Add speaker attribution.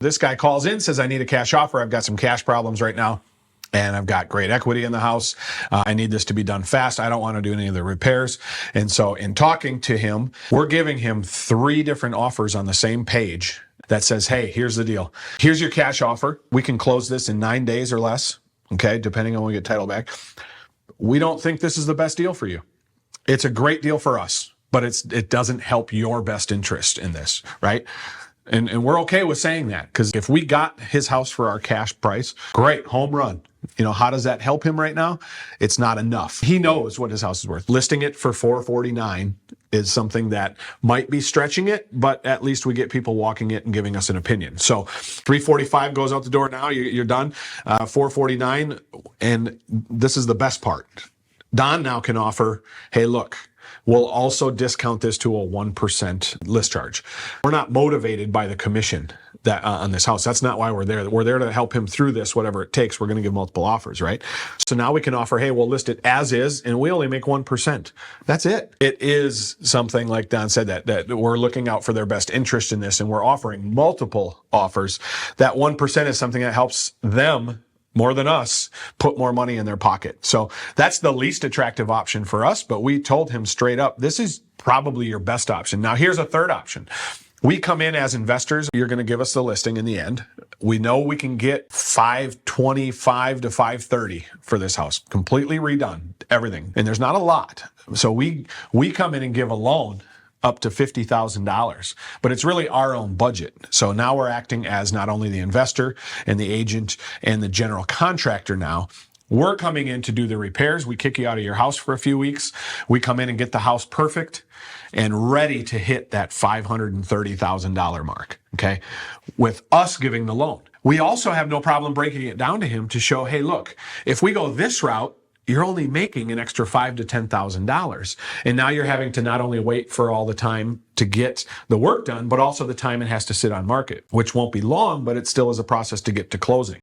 Speaker 1: This guy calls in, says, I need a cash offer. I've got some cash problems right now, and I've got great equity in the house. I need this to be done fast. I don't want to do any of the repairs. And so in talking to him, we're giving him 3 different offers on the same page that says, hey, here's the deal. Here's your cash offer. We can close this in 9 days or less, okay, depending on when we get title back. We don't think this is the best deal for you. It's a great deal for us, but it doesn't help your best interest in this, right? And we're okay with saying that, because if we got his house for our cash price, great, home run. You know, how does that help him right now? It's not enough. He knows what his house is worth. Listing it for $449 is something that might be stretching it, but at least we get people walking it and giving us an opinion. So $345 goes out the door now. You're done. $449, and this is the best part. Don now can offer, hey, look, we'll also discount this to a 1% list charge. We're not motivated by the commission that on this house. That's not why we're there. We're there to help him through this, whatever it takes. We're going to give multiple offers, right? So now we can offer, hey, we'll list it as is, and we only make 1%. That's it. It is something, like Don said, that we're looking out for their best interest in this, and we're offering multiple offers. That 1% is something that helps them more than us put more money in their pocket. So that's the least attractive option for us, but we told him straight up, this is probably your best option. Now here's a third option. We come in as investors. You're going to give us the listing in the end. We know we can get $525 to $530 for this house, completely redone, everything. And there's not a lot. So we come in and give a loan up to $50,000, but it's really our own budget. So now we're acting as not only the investor and the agent and the general contractor now. We're coming in to do the repairs. We kick you out of your house for a few weeks. We come in and get the house perfect and ready to hit that $530,000 mark, okay, with us giving the loan. We also have no problem breaking it down to him to show, hey, look, if we go this route, you're only making an extra $5,000 to $10,000. And now you're having to not only wait for all the time to get the work done, but also the time it has to sit on market, which won't be long, but it still is a process to get to closing.